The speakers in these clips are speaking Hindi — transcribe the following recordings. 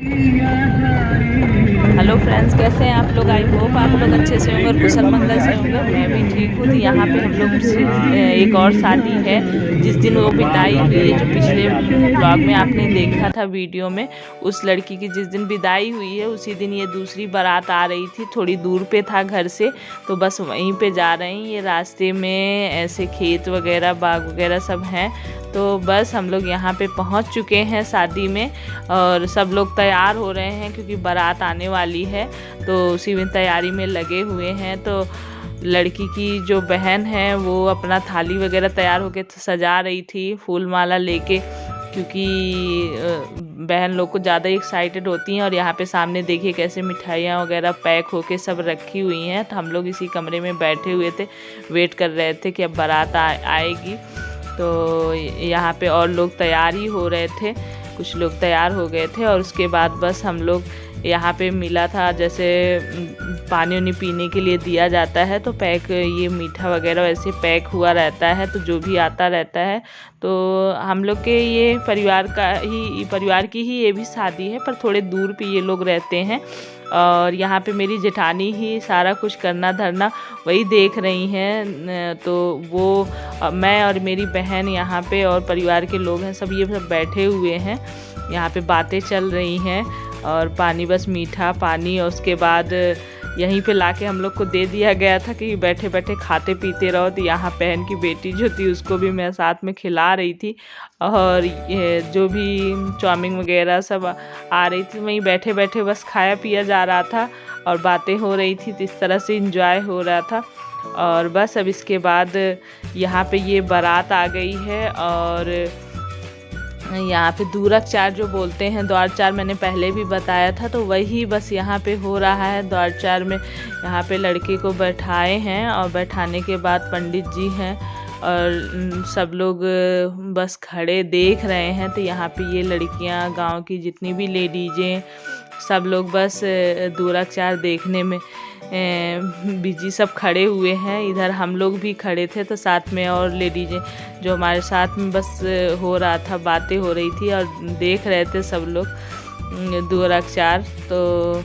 हेलो फ्रेंड्स, कैसे हैं आप लोग। आई होप आप लोग अच्छे से होंगे और कुशल मंगल से होंगे। मैं भी ठीक हूँ। तो यहाँ पे हम लोग एक और शादी है जिस दिन वो विदाई हुई है, जो पिछले ब्लॉग में आपने देखा था वीडियो में। उस लड़की की जिस दिन विदाई हुई है उसी दिन ये दूसरी बारात आ रही थी। थोड़ी दूर पे था घर से, तो बस वहीं पे जा रहे हैं। ये रास्ते में ऐसे खेत वगैरह बाग वगैरह सब हैं। तो बस हम लोग यहाँ पे पहुँच चुके हैं शादी में, और सब लोग तैयार हो रहे हैं क्योंकि बारात आने वाली है। तो उसी में तैयारी में लगे हुए हैं। तो लड़की की जो बहन है वो अपना थाली वगैरह तैयार होके सजा रही थी फूल माला लेके, क्योंकि बहन लोग को ज़्यादा एक्साइटेड होती हैं। और यहाँ पे सामने देखिए कैसे मिठाइयाँ वगैरह पैक होके सब रखी हुई हैं। तो हम लोग इसी कमरे में बैठे हुए थे, वेट कर रहे थे कि अब बारात आएगी। तो यहाँ पे और लोग तैयार ही हो रहे थे, कुछ लोग तैयार हो गए थे। और उसके बाद बस हम लोग यहाँ पे मिला था, जैसे पानी उनी पीने के लिए दिया जाता है तो पैक, ये मीठा वगैरह वैसे पैक हुआ रहता है। तो जो भी आता रहता है, तो हम लोग के ये परिवार की ही ये भी शादी है, पर थोड़े दूर पे ये लोग रहते हैं। और यहाँ पे मेरी जेठानी ही सारा कुछ करना धरना वही देख रही हैं। तो वो मैं और मेरी बहन यहाँ पे और परिवार के लोग हैं, सब ये सब बैठे हुए हैं। यहाँ पे बातें चल रही हैं और पानी, बस मीठा पानी। और उसके बाद यहीं पे लाके हम लोग को दे दिया गया था कि बैठे बैठे खाते पीते रहो। तो यहाँ बहन की बेटी जो थी उसको भी मैं साथ में खिला रही थी। और ये जो भी चाउमीन वगैरह सब आ रही थी, वहीं बैठे बैठे बस खाया पिया जा रहा था और बातें हो रही थी। तो इस तरह से इंजॉय हो रहा था। और बस अब इसके बाद यहाँ पे ये बारात आ गई है। और यहाँ पे दूरकचार जो बोलते हैं, द्वारचार मैंने पहले भी बताया था, तो वही बस यहाँ पे हो रहा है। द्वारचार में यहाँ पे लड़के को बैठाए हैं और बैठाने के बाद पंडित जी हैं और सब लोग बस खड़े देख रहे हैं। तो यहाँ पे ये लड़कियाँ, गांव की जितनी भी लेडीजें, सब लोग बस दूरकचार देखने में बिजी सब खड़े हुए हैं। इधर हम लोग भी खड़े थे, तो साथ में और लेडीजें जो हमारे साथ में बस हो रहा था, बातें हो रही थी और देख रहे थे सब लोग दूरकचार। तो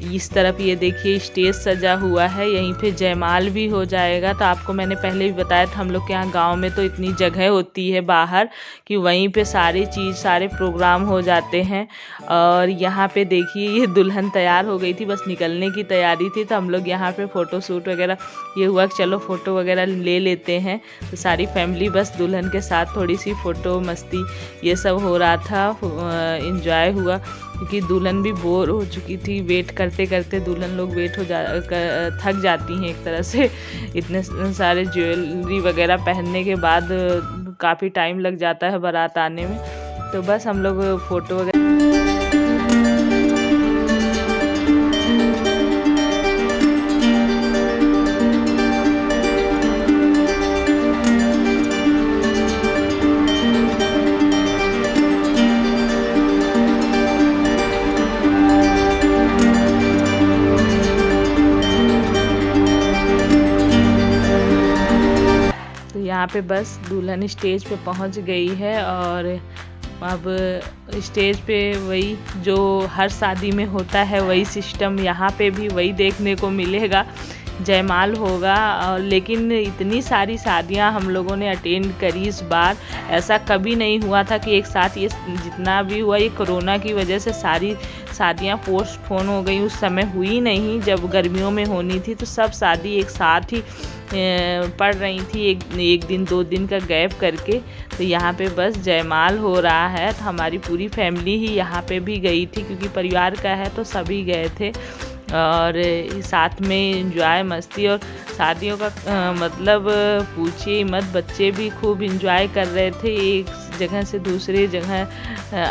इस तरफ ये देखिए स्टेज सजा हुआ है, यहीं पे जयमाल भी हो जाएगा। तो आपको मैंने पहले भी बताया था, हम लोग के यहाँ गांव में तो इतनी जगह होती है बाहर कि वहीं पे सारी चीज़, सारे प्रोग्राम हो जाते हैं। और यहाँ पे देखिए ये दुल्हन तैयार हो गई थी, बस निकलने की तैयारी थी। तो हम लोग यहाँ पे फ़ोटो शूट वगैरह ये हुआ कि चलो फ़ोटो वगैरह ले लेते हैं। तो सारी फैमिली बस दुल्हन के साथ थोड़ी सी फ़ोटो मस्ती ये सब हो रहा था, इंजॉय हुआ। क्योंकि दुल्हन भी बोर हो चुकी थी, वेट करते करते दुल्हन लोग थक जाती हैं एक तरह से। इतने सारे ज्वेलरी वगैरह पहनने के बाद काफ़ी टाइम लग जाता है बारात आने में। तो बस हम लोग फ़ोटो वगैरह यहाँ पे बस दुल्हन स्टेज पे पहुंच गई है। और अब स्टेज पे वही जो हर शादी में होता है वही सिस्टम यहाँ पे भी वही देखने को मिलेगा, जयमाल होगा। और लेकिन इतनी सारी शादियाँ हम लोगों ने अटेंड करी इस बार, ऐसा कभी नहीं हुआ था कि एक साथ ये जितना भी हुआ, ये कोरोना की वजह से सारी शादियाँ पोस्टपोन हो गई। उस समय हुई नहीं, जब गर्मियों में होनी थी तो सब शादी एक साथ ही पड़ रही थी, एक दिन 2 दिन का गैप करके। तो यहाँ पे बस जयमाल हो रहा है। तो हमारी पूरी फैमिली ही यहाँ पे भी गई थी, क्योंकि परिवार का है तो सभी गए थे। और साथ में एंजॉय मस्ती, और शादियों का मतलब पूछिए मत, बच्चे भी खूब एंजॉय कर रहे थे। एक जगह से दूसरी जगह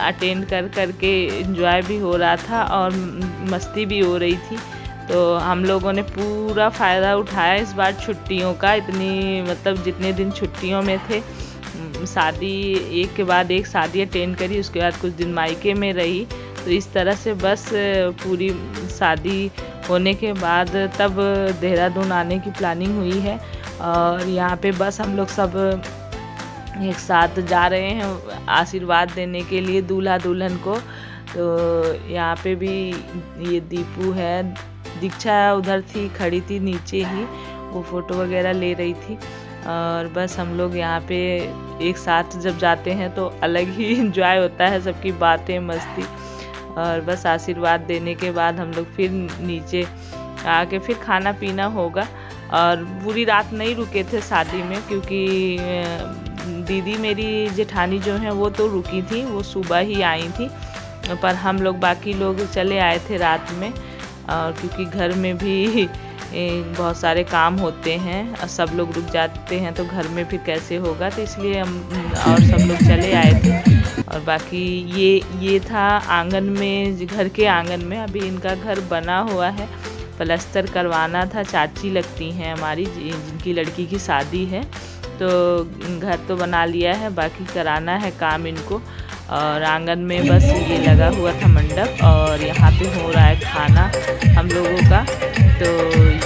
अटेंड कर के एंजॉय भी हो रहा था और मस्ती भी हो रही थी। तो हम लोगों ने पूरा फ़ायदा उठाया इस बार छुट्टियों का। इतनी मतलब जितने दिन छुट्टियों में थे, शादी एक के बाद एक शादी अटेंड करी, उसके बाद कुछ दिन मायके में रही। तो इस तरह से बस पूरी शादी होने के बाद तब देहरादून आने की प्लानिंग हुई है। और यहाँ पे बस हम लोग सब एक साथ जा रहे हैं आशीर्वाद देने के लिए दूल्हा दुल्हन को। तो यहाँ पे भी ये दीपू है, दीक्षा उधर थी, खड़ी थी नीचे ही, वो फ़ोटो वगैरह ले रही थी। और बस हम लोग यहाँ पे एक साथ जब जाते हैं तो अलग ही इंजॉय होता है, सबकी बातें मस्ती। और बस आशीर्वाद देने के बाद हम लोग फिर नीचे आके फिर खाना पीना होगा। और पूरी रात नहीं रुके थे शादी में, क्योंकि दीदी मेरी जेठानी जो है वो तो रुकी थी, वो सुबह ही आई थी, पर हम लोग बाकी लोग चले आए थे रात में। और क्योंकि घर में भी बहुत सारे काम होते हैं और सब लोग रुक जाते हैं तो घर में फिर कैसे होगा, तो इसलिए हम और सब लोग चले आए थे। और बाकी ये था आंगन में, घर के आंगन में अभी इनका घर बना हुआ है, प्लास्टर करवाना था। चाची लगती हैं हमारी, जिनकी लड़की की शादी है, तो घर तो बना लिया है, बाकी कराना है काम इनको। और आंगन में बस ये लगा हुआ था मंडप, और यहाँ पे हो रहा है खाना हम लोगों का। तो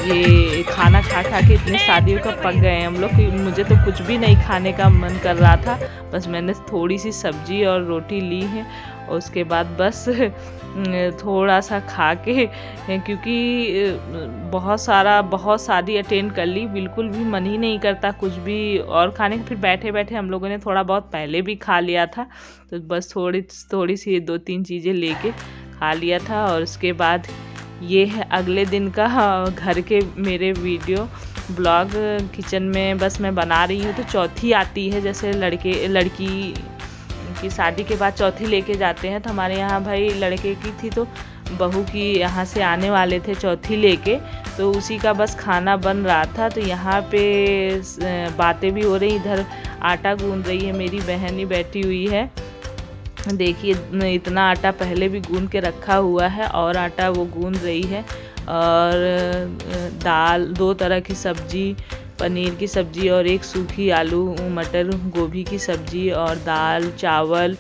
ये खाना खा के इतने शादियों का पक गए हैं हम लोग कि मुझे तो कुछ भी नहीं खाने का मन कर रहा था। बस मैंने थोड़ी सी सब्जी और रोटी ली है, और उसके बाद बस थोड़ा सा खा के, क्योंकि बहुत शादी अटेंड कर ली, बिल्कुल भी मन ही नहीं करता कुछ भी और खाने का। फिर बैठे बैठे हम लोगों ने थोड़ा बहुत पहले भी खा लिया था, तो बस थोड़ी सी 2-3 चीज़ें लेके खा लिया था। और उसके बाद ये है अगले दिन का घर के मेरे वीडियो ब्लॉग। किचन में बस मैं बना रही हूँ, तो चौथी आती है, जैसे लड़की की शादी के बाद चौथी लेके जाते हैं, तो हमारे यहाँ भाई लड़के की थी तो बहू की यहाँ से आने वाले थे चौथी लेके, तो उसी का बस खाना बन रहा था। तो यहाँ पे बातें भी हो रही, इधर आटा गूंद रही है मेरी बहन ही बैठी हुई है। देखिए इतना आटा पहले भी गूंद के रखा हुआ है, और आटा वो गूंद रही है। और दाल, 2 तरह की सब्जी, पनीर की सब्जी और एक सूखी आलू मटर गोभी की सब्जी, और दाल चावल।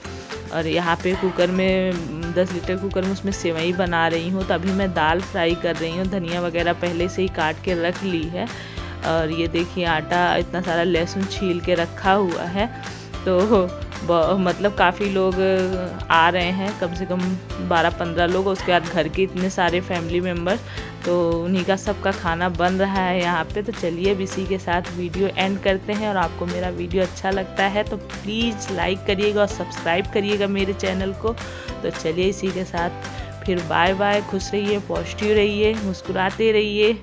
और यहाँ पे कुकर में 10 लीटर कुकर में उसमें सेवई बना रही हूँ। तभी मैं दाल फ्राई कर रही हूँ, धनिया वगैरह पहले से ही काट के रख ली है। और ये देखिए आटा, इतना सारा लहसुन छील के रखा हुआ है। तो मतलब काफ़ी लोग आ रहे हैं, कम से कम 12-15 लोग, उसके बाद घर के इतने सारे फैमिली मेम्बर, तो उन्हीं का सबका खाना बन रहा है यहाँ पे। तो चलिए अब इसी के साथ वीडियो एंड करते हैं। और आपको मेरा वीडियो अच्छा लगता है तो प्लीज़ लाइक करिएगा और सब्सक्राइब करिएगा मेरे चैनल को। तो चलिए इसी के साथ फिर बाय बाय, खुश रहिए, पॉजिटिव रहिए, मुस्कुराते रहिए।